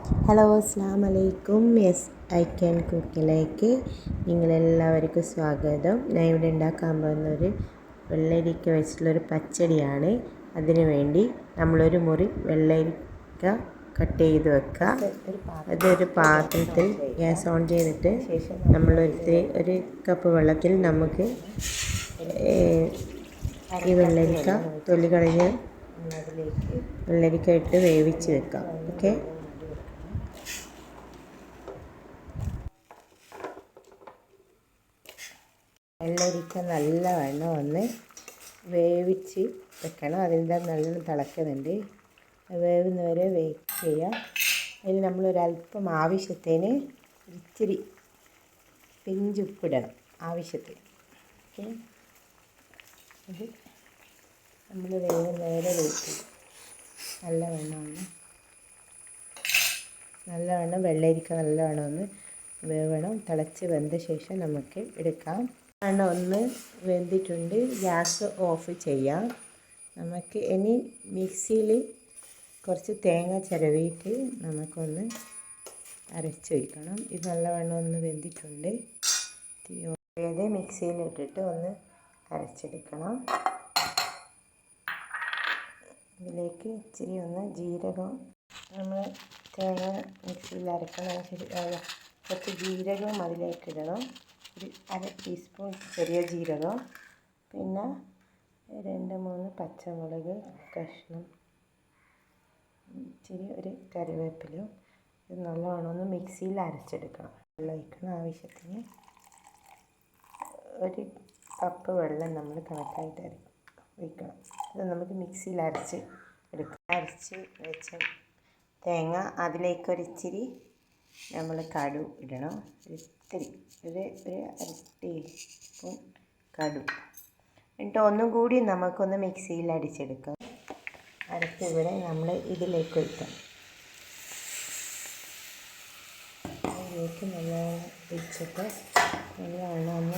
Hello അസ്സലാമു അലൈക്കും. Yes I can കുക്കിലേക്ക് നിങ്ങളെല്ലാവർക്കും സ്വാഗതം. ഞാൻ ഇവിടെ ഉണ്ടാക്കാൻ പോകുന്നൊരു വെള്ളരിക്ക വെച്ചിട്ടുള്ളൊരു പച്ചടിയാണ്. അതിനു വേണ്ടി നമ്മളൊരു മുറി വെള്ളരിക്ക കട്ട് ചെയ്ത് വെക്കുക. അതൊരു പാത്രത്തിൽ ഗ്യാസ് ഓൺ ചെയ്തിട്ട് ഒരു കപ്പ് വെള്ളത്തിൽ നമുക്ക് ഈ വെള്ളരിക്ക തൊലി കളഞ്ഞ് വെള്ളരിക്ക ഇട്ട് വേവിച്ച് വെക്കാം. ഓക്കെ, വെള്ളരിക്ക നല്ലവണ്ണം ഒന്ന് വേവിച്ച് വെക്കണം. അതിൻ്റെ നല്ലോണം തിളക്കുന്നുണ്ട്. വേവുന്നവരെ വെയിറ്റ് ചെയ്യുക. അതിൽ നമ്മളൊരല്പം ആവശ്യത്തിന് ഇച്ചിരി പിഞ്ചുപ്പിടണം ആവശ്യത്തിന്. ഓക്കെ, അത് നമ്മൾ വേവുന്നവരെ വെയിറ്റ് ചെയ്യും. നല്ലവണ്ണം വെള്ളരിക്ക നല്ലവണ്ണം ഒന്ന് വേവണം. തിളച്ച് വെന്ത ശേഷം നമുക്ക് എടുക്കാം. ഒന്ന് വെന്തിട്ടുണ്ട്. ഗ്യാസ് ഓഫ് ചെയ്യാം. നമുക്ക് ഇനി മിക്സിയിൽ കുറച്ച് തേങ്ങ ചിരവിയിട്ട് നമുക്കൊന്ന് അരച്ച് വയ്ക്കണം. ഇത് നല്ലവണ്ണം ഒന്ന് വെന്തിട്ടുണ്ട്. തീ ഓഫ് ചെയ്ത് മിക്സിയിലിട്ടിട്ട് ഒന്ന് അരച്ചെടുക്കണം. ഇതിലേക്ക് ഇച്ചിരി ഒന്ന് ജീരകം, നമ്മൾ തേങ്ങ മിക്സിയിൽ അരക്കണം. കുറച്ച് ജീരകവും അതിലേക്ക് ഇടണം. ഒരു 1/2 ടീസ്പൂൺ ചെറിയ ജീരകം, പിന്നെ 2-3 പച്ചമുളക് കഷ്ണം, ഇച്ചിരി ഒരു കറിവേപ്പിലും. ഇത് നല്ലവണ്ണം ഒന്ന് മിക്സിയിൽ അരച്ചെടുക്കണം. വെള്ളം ഒഴിക്കണം ആവശ്യത്തിന്. 1 കപ്പ് വെള്ളം നമ്മൾ കണക്കായിട്ട് ഒഴിക്കണം. ഇത് നമുക്ക് മിക്സിയിൽ അരച്ച് എടുക്കാം. അരച്ച് വെച്ച തേങ്ങ അതിലേക്കൊരിച്ചിരി നമ്മൾ കടു ഇടണം. ഇത്തിരി ഒരു 1/2 ടീസ്പൂൺ കടു. എന്നിട്ട് ഒന്നും കൂടി നമുക്കൊന്ന് മിക്സിയിൽ അടിച്ചെടുക്കാം. അടുത്ത് ഇവിടെ നമ്മൾ ഇതിലേക്ക് ഒഴിക്കാം. അതിലേക്ക് നല്ലോണം ഒഴിച്ചിട്ട് നല്ലോണം ഒന്ന്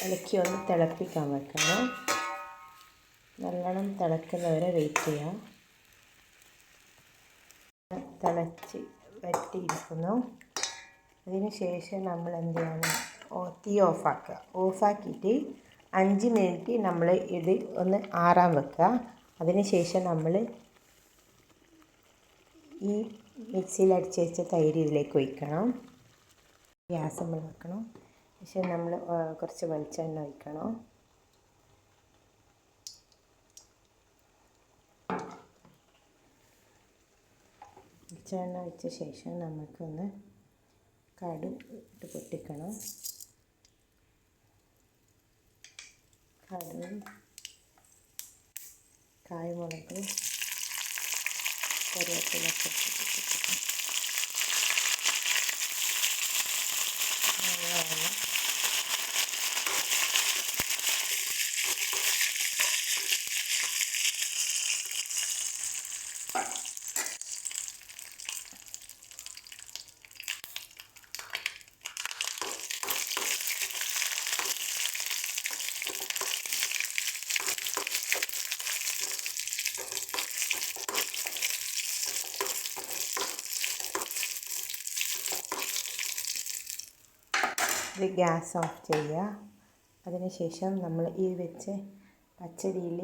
ഇളക്കി ഒന്ന് തിളപ്പിക്കാൻ വെക്കണം. നല്ലോണം തിളക്കുന്നവരെ വെയിറ്റ് ചെയ്യാം. തിളച്ച് വറ്റിയിരിക്കുന്നു. അതിന് ശേഷം നമ്മൾ എന്ത് ചെയ്യണം, തീ ഓഫാക്കുക. ഓഫാക്കിയിട്ട് 5 മിനിറ്റ് നമ്മൾ ഇത് ഒന്ന് ആറാൻ വെക്കുക. അതിന് ശേഷം നമ്മൾ ഈ മിക്സിയിൽ അടിച്ച് വെച്ച തൈര് ഇതിലേക്ക് ഒഴിക്കണം. ഗ്യാസ് നമ്മൾ വെക്കണം. ശേഷം നമ്മൾ കുറച്ച് വെളിച്ചെണ്ണ ഒഴിക്കണം. വെളിച്ചെണ്ണ ഒഴിച്ച ശേഷം നമുക്കൊന്ന് കടു ഇട്ട് പൊട്ടിക്കണം. കടു, കായ്മുളക്, കറിവേപ്പിലൊക്കെ പൊട്ടിക്കണം. ഇത് ഗ്യാസ് ഓഫ് ചെയ്യുക. അതിനുശേഷം നമ്മൾ ഈ വെച്ച പച്ചടിയിൽ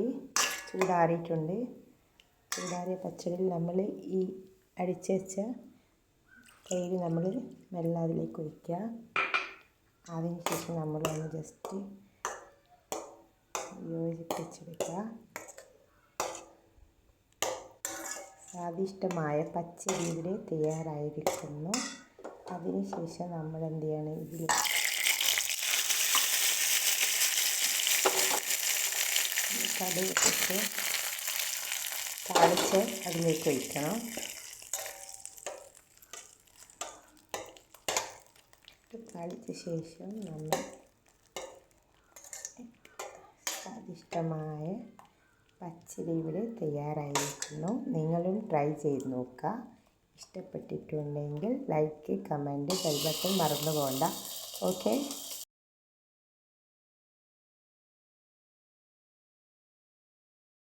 ചൂടാറിയിട്ടുണ്ട്. ചൂടാറിയ പച്ചടിയിൽ നമ്മൾ ഈ അടിച്ച് വെച്ച തൈര് നമ്മൾ മെല്ലെ അതിലേക്ക് ഒഴിക്കുക. അതിനുശേഷം നമ്മളൊന്ന് ജസ്റ്റ് യോജിപ്പിച്ചെടുക്കുക. സ്വാദിഷ്ടമായ പച്ചടി ഇവിടെ തയ്യാറായിരിക്കുന്നു. അതിനുശേഷം നമ്മൾ എന്ത് ചെയ്യണം, ഇതിൽ കടുക് ഇട്ടിട്ട് താളിച്ച് അതിലേക്ക് ഒഴിക്കണം. താളിച്ച ശേഷം നമ്മൾ സ്വാദിഷ്ടമായ പച്ചടി ഇവിടെ തയ്യാറായിരിക്കുന്നു. നിങ്ങളും ട്രൈ ചെയ്ത് നോക്കുക. ഇഷ്ടപ്പെട്ടിട്ടുണ്ടെങ്കിൽ ലൈക്ക്, കമൻറ്റ്, ബെൽ ബട്ടൺ മറന്നു പോകണ്ട. ഓക്കെ.